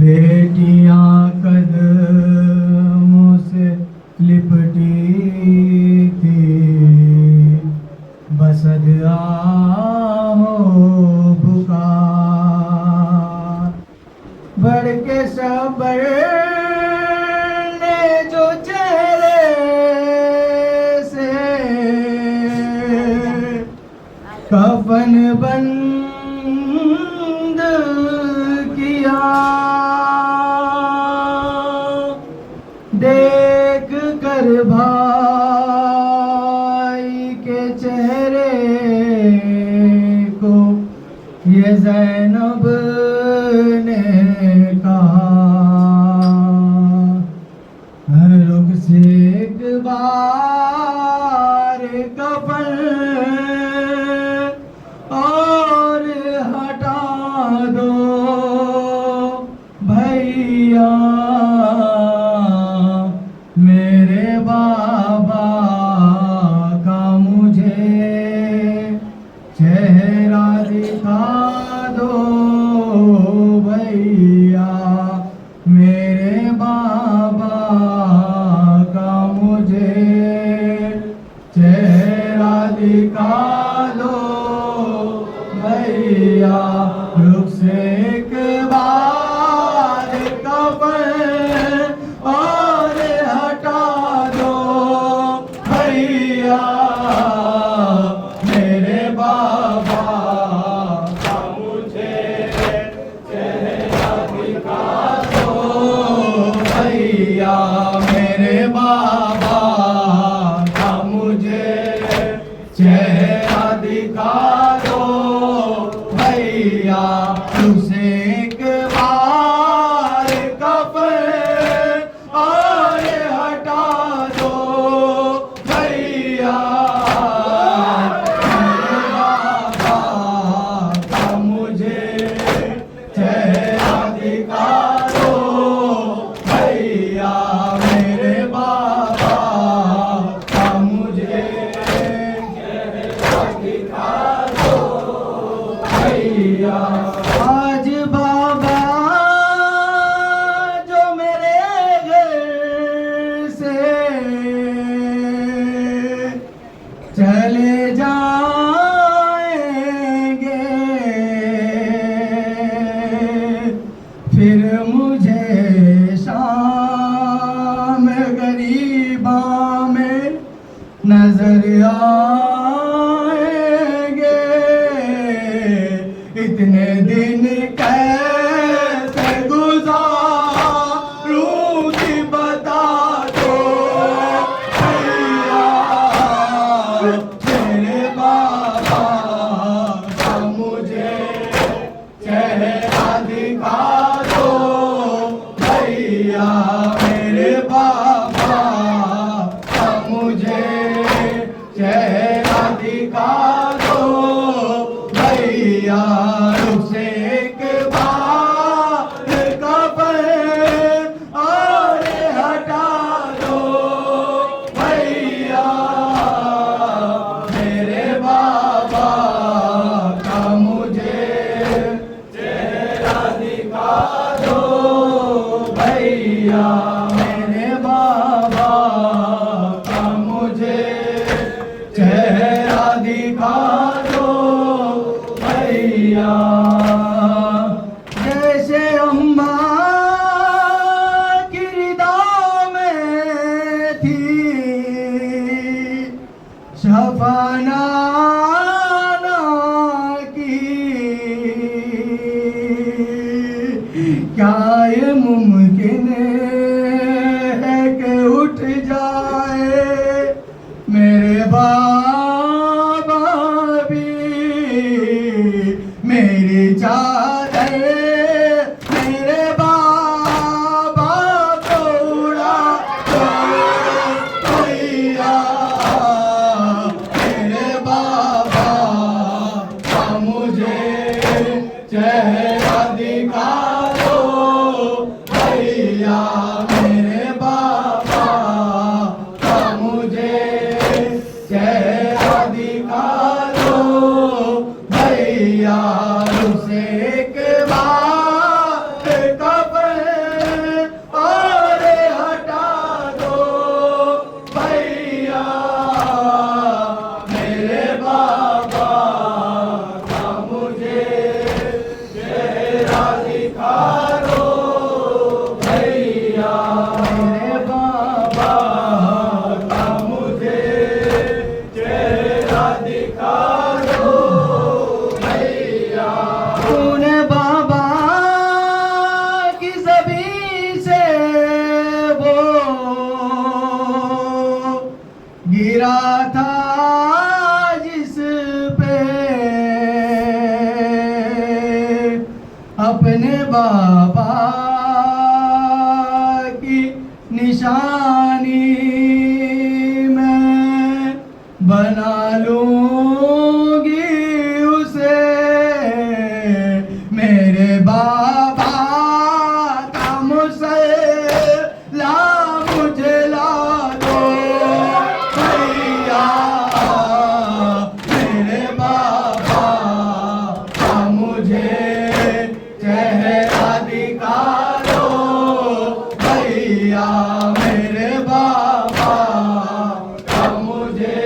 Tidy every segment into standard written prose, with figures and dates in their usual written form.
बेटियां कदमों से लिपटी थी, बसद आहो पुकार। बढ़ के सबर ने जो चेहरे से कफन बंद किया, देख कर भाई के चेहरे को ये ज़ैनब ने कहा, रुख से एक बार कफन और हटा दो भैया, मेरे बाबा का मुझे चेहरा दिखा दो भैया, मेरे बाबा का मुझे चेहरा दिखा दो भैया। रुख से एक बार कफन और हटा दो भैया, मेरे बाबा का मुझे चेहरा दिखा दो भैया, मेरे बाबा का मुझे चेहरा दिखा दो भैया। तुझसे एक बार कफन और हटा दो भैया, मेरे बाबा का मुझे चेहरा दिखा दो भैया, मेरे बाबा का मुझे चेहरा दिखा दो भैया। आज बाबा जो मेरे घर से चले जाएंगे, फिर मुझे शाम गरीबा में नजर आएंगे, इतने दिन कैसे गुजारूं कि बता दो भैया, मेरे बाबा का मुझे चेहरा दिखा दो भैया, मेरे बाबा का मुझे चेहरा दिखा दो भैया। रुख से एक बार कफन और हटा दो भैया, मेरे बाबा का मुझे चेहरा दिखा दो भैया, मेरे बाबा का मुझे चेहरा दिखा दो भैया। जैसे अम्मा की रिदा में थी शफाना की, क्या ये मुमकिन है कि उठ जाए मेरे बाबा भी, मेरी चादर मेरे बाबा को उड़ा दो भैया, मेरे बाबा का मुझे चेहरा दिखा दो भैया, बाबा की निशानी मैं बना लूंगी उसे, मेरे बाबा का मुसल्ला मुझे ला दो भैया, मेरे बाबा का मुझे चेहरा दिखा दो भैया, मेरे बाबा का मुझे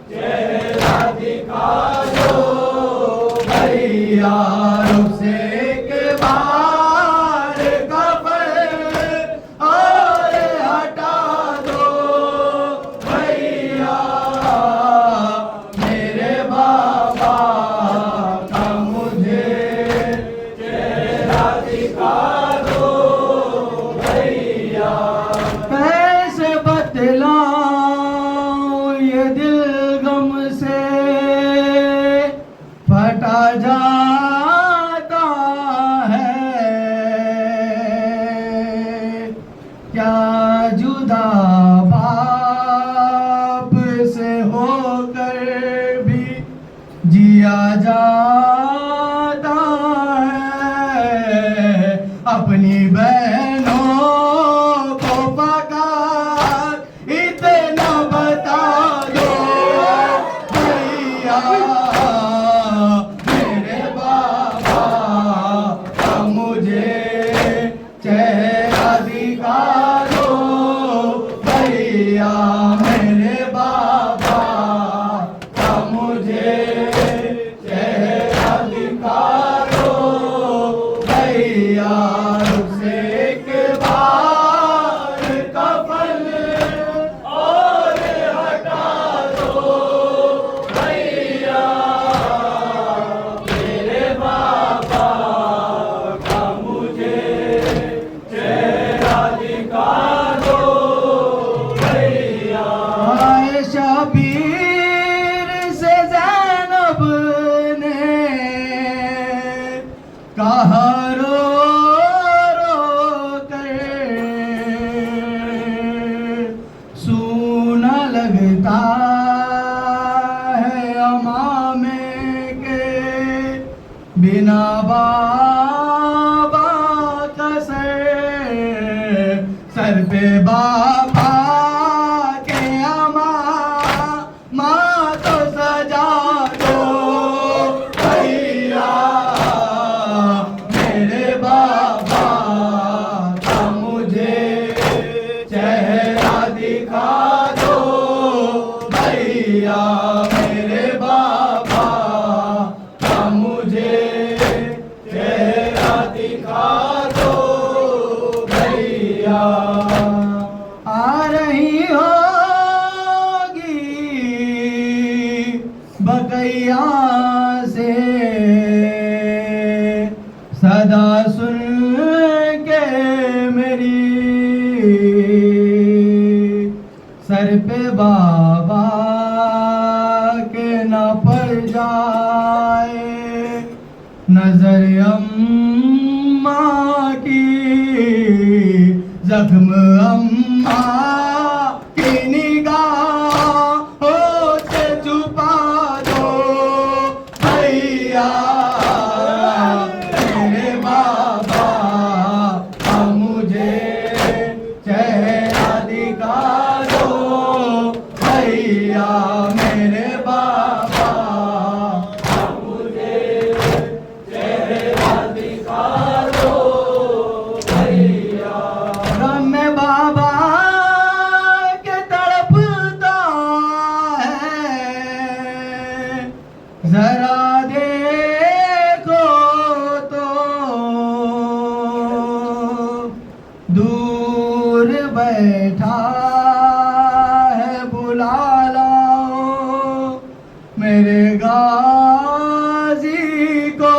चेहरा दिखा दो भैया, रुसे के बार कफन और हटा दो भैया, मेरे बाबा का मुझे चेहरा दिखा दो भैया। कैसे बतलाऊं ये दिल गम से फटा जाता है, क्या जुदा बाप से होकर भी जिया जाता है, अपनी बहनों को पकार इतना बता दो भैया, मेरे बाबा का मुझे चेहरा दिखा दो भैया, मेरे बाबा का मुझे चेहरा दिखा दो भैया, रुसे के बार कफन और हटा दो भैया, मेरे बाबा का मुझे चेहरा दिखा दो भैया। आयशा पीर से ज़ैनब ने कहा रो रो कर, सूना लगता है अमामे के बिना बाबा का सर पे बाबा के अमा माँ तो सजा दो भैया, मेरे बाबा का मुझे चेहरा दिखा दो भैया, मेरे बाबा का मुझे चेहरा दिखा दो भैया। आ रही होगी बकैया से सदा सुन के मेरी, सर पे बाबा के न पड़ जाए नजर अम्मा की, जख्म अम्मा की निगाहों से छुपा दो भैया, मेरे बाबा का मुझे चेहरा दिखा दो भैया, मेरे बाबा का मुझे चेहरा दिखा दो भैया। गम में बाबा के तड़पता है, जरा देखो तो दूर बैठा है, बुला लाओ मेरे गाजी को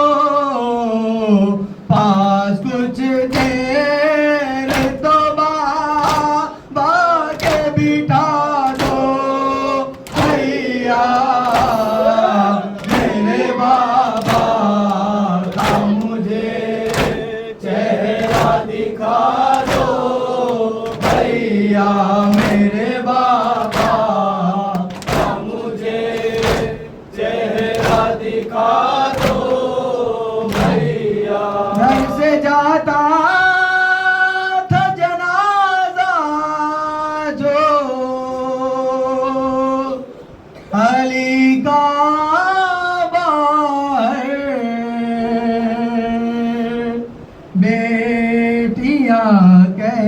पास, कुछ देर तो बाबा के बिठा दो भैया, मेरे बाबा का मुझे चेहरा गली का बाहर बेटियां कह